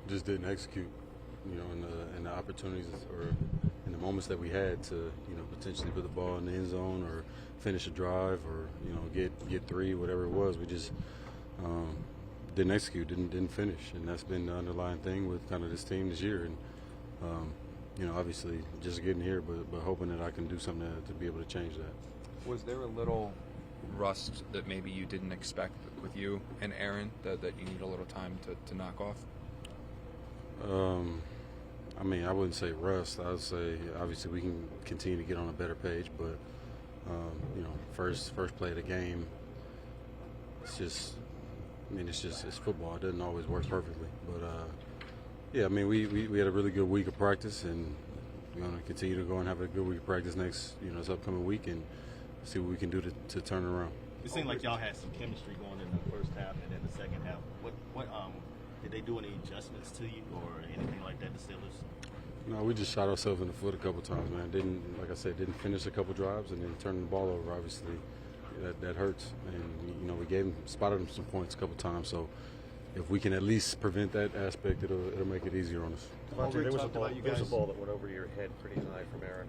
just didn't execute, in the opportunities or in the moments that we had to, potentially put the ball in the end zone or finish a drive or, get three, whatever it was. We just didn't execute, didn't finish, and that's been the underlying thing with kind of this team this year. And obviously just getting here, but hoping that I can do something to be able to change that. Was there a little rust that maybe you didn't expect with you and Aaron that you need a little time to knock off? I wouldn't say rust. I would say obviously we can continue to get on a better page, but first play of the game, it's football. It doesn't always work perfectly, but we had a really good week of practice, and we're going to continue to go and have a good week of practice next this upcoming week and see what we can do to turn it around. It seemed like y'all had some chemistry going in the first half and then the second half. What did they do any adjustments to you or anything like that, the Steelers? No, we just shot ourselves in the foot a couple times, man. Didn't finish a couple drives and then turning the ball over. Obviously, that hurts. And we spotted them some points a couple times. So if we can at least prevent that aspect, it'll make it easier on us. Davante, there was a ball that went over your head pretty high from Aaron.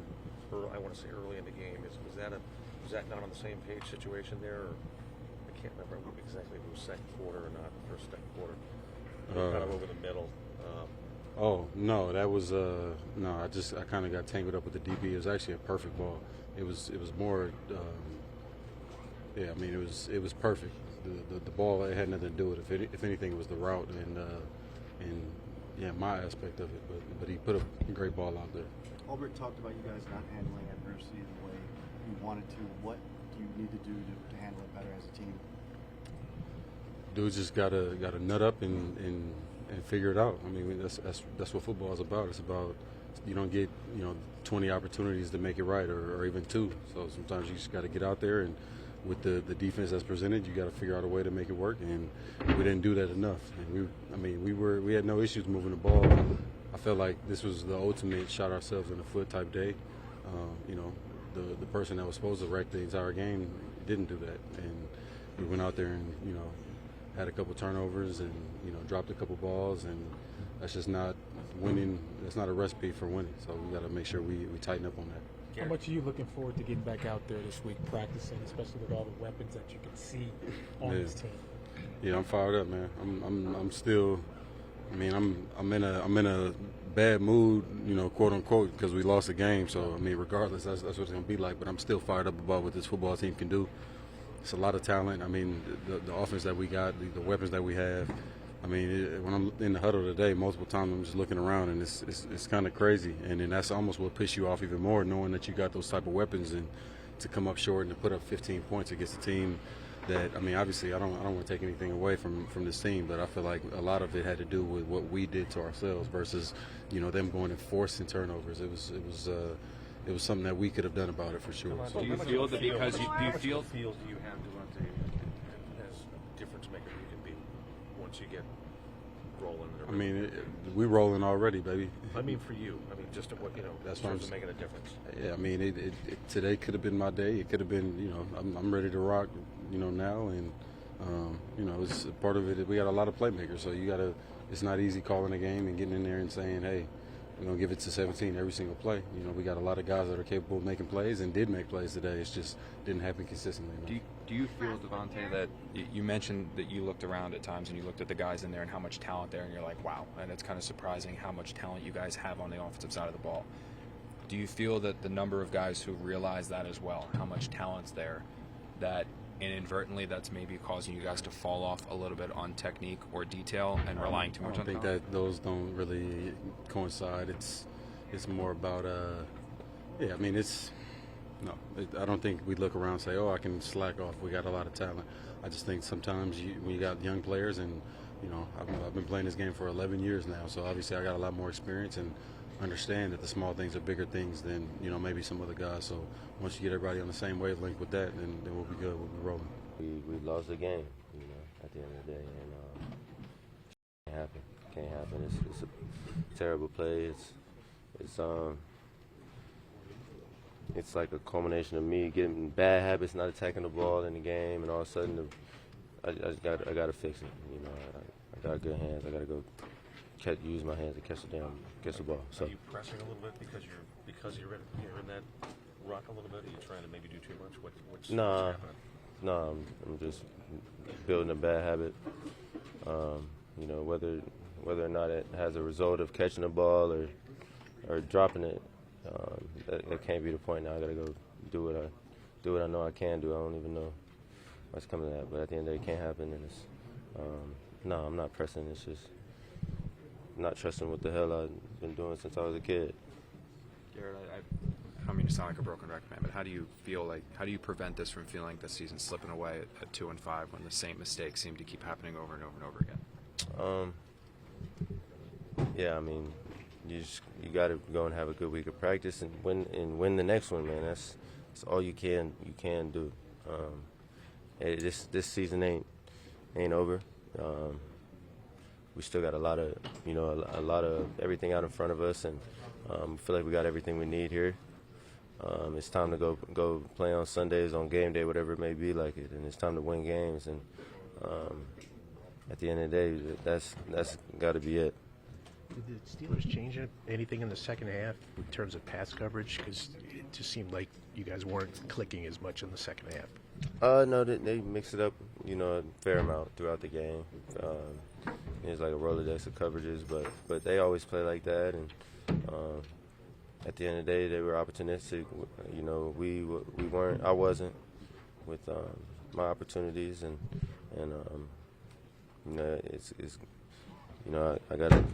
I want to say early in the game. Was that not on the same page situation there? Or I can't remember exactly if it was second quarter or not, first, second quarter. Kind of over the middle. No, that was I kind of got tangled up with the DB. It was actually a perfect ball. It was more. It was perfect. The ball, it had nothing to do with it. If anything, it was the route and my aspect of it. But he put a great ball out there. Albert talked about you guys not handling adversity the way you wanted to. What do you need to do to handle it better as a team? Dudes just gotta nut up and figure it out. That's what football is about. It's about you don't get 20 opportunities to make it right or even two. So sometimes you just got to get out there and with the defense that's presented, you got to figure out a way to make it work. And we didn't do that enough. And we had no issues moving the ball. I felt like this was the ultimate shot ourselves in the foot type day. The person that was supposed to wreck the entire game didn't do that, and we went out there and had a couple turnovers and dropped a couple balls, and that's just not winning. That's not a recipe for winning. So we got to make sure we tighten up on that. How much are you looking forward to getting back out there this week practicing, especially with all the weapons that you can see on this team? Yeah, I'm fired up, man. I'm still. I'm in a bad mood, quote unquote, because we lost the game. So regardless, that's what it's gonna be like. But I'm still fired up about what this football team can do. It's a lot of talent. The offense that we got, the weapons that we have. When I'm in the huddle today, multiple times I'm just looking around, and it's kind of crazy. And then that's almost what pisses you off even more, knowing that you got those type of weapons and to come up short and to put up 15 points against a team that, obviously I don't want to take anything away from this team, but I feel like a lot of it had to do with what we did to ourselves versus, them going and forcing turnovers. It was something that we could have done about it for sure. Do you feel that because do you have Davante as a difference maker you can be once you get rolling? We rolling already, baby. For you. Just what that's what I'm making a difference. Yeah, today could have been my day. It could have been, I'm ready to rock, now, and it's part of it. We got a lot of playmakers, so it's not easy calling a game and getting in there and saying, hey, we're gonna give it to 17 every single play. We got a lot of guys that are capable of making plays and did make plays today. It's just didn't happen consistently. Do you feel, Davante, that you mentioned that you looked around at times and you looked at the guys in there and how much talent there, and you're like, wow, and it's kind of surprising how much talent you guys have on the offensive side of the ball. Do you feel that the number of guys who realize that as well, how much talent's there, that inadvertently that's maybe causing you guys to fall off a little bit on technique or detail and relying too much on talent? I think that those don't really coincide. It's more about I don't think we look around and say, oh, I can slack off. We got a lot of talent. I just think sometimes when you got young players, and I've been playing this game for 11 years now, so obviously I got a lot more experience and understand that the small things are bigger things than maybe some other guys. So once you get everybody on the same wavelength with that, then we'll be good. We'll be rolling. We lost the game, at the end of the day, and can't happen. It's a terrible play. It's like a culmination of me getting bad habits, not attacking the ball in the game, and all of a sudden I got to fix it. I got good hands. I got to go use my hands to catch the ball. So Are you pressing a little bit because you're in that rut a little bit? Are you trying to maybe do too much? What's happening? no, I'm just building a bad habit. You know, whether or not it has a result of catching the ball or dropping it, that can't be the point. Now I got to go do what I know I can do. I don't even know what's coming to that. But at the end of the day, it can't happen. And it's no, I'm not pressing. It's just not trusting what the hell I've been doing since I was a kid. Garrett, I don't mean to sound like a broken record, man, but how do you prevent this from feeling like the season slipping away at 2-5 when the same mistakes seem to keep happening over and over and over again? Yeah, I mean, you got to go and have a good week of practice and win the next one, man. That's all you can do. This season ain't over. We still got a lot of everything out in front of us, and feel like we got everything we need here. It's time to go play on Sundays, on game day, whatever it may be like it, and it's time to win games. And at the end of the day, that's got to be it. Did the Steelers change anything in the second half in terms of pass coverage? Because it just seemed like you guys weren't clicking as much in the second half. No, they mix it up, a fair amount throughout the game. It's like a Rolodex of coverages, but they always play like that. And at the end of the day, they were opportunistic. We weren't. I wasn't with my opportunities, and it's I gotta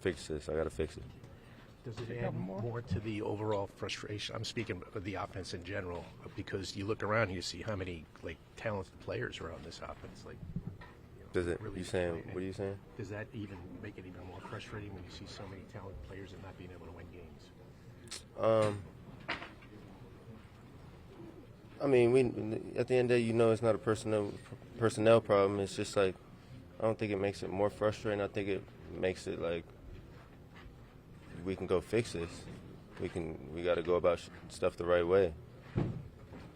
fix this. I gotta fix it. Does it add more to the overall frustration? I'm speaking of the offense in general, because you look around and you see how many talented players are on this offense. Does it? Really You saying? enjoying it. What are you saying? Does that even make it even more frustrating when you see so many talented players and not being able to win games? I mean, at the end of the day, it's not a personnel problem. It's just I don't think it makes it more frustrating. I think it makes it we can go fix this. We got to go about stuff the right way.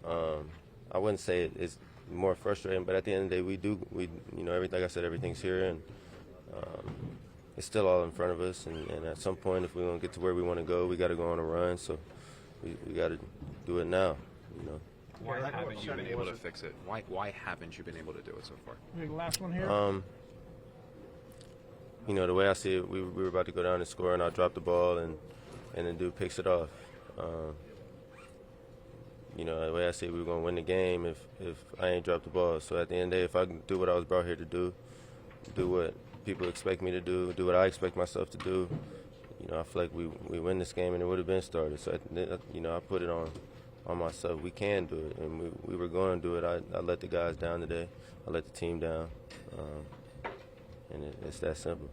I wouldn't say it's more frustrating, but at the end of the day, we everything. Like I said, everything's here, and it's still all in front of us. And at some point, if we want to get to where we want to go, we got to go on a run. So we got to do it now. Why haven't you been able to fix it? Why haven't you been able to do it so far? The last one here. The way I see it, we were about to go down and score, and I dropped the ball, and the dude picks it off. The way I see it, we were going to win the game if I ain't dropped the ball. So at the end of the day, if I do what I was brought here to do what people expect me to do what I expect myself to do, I feel like we win this game and it would have been started. So, I put it on myself. We can do it, and we were going to do it. I let the guys down today. I let the team down, and it's that simple.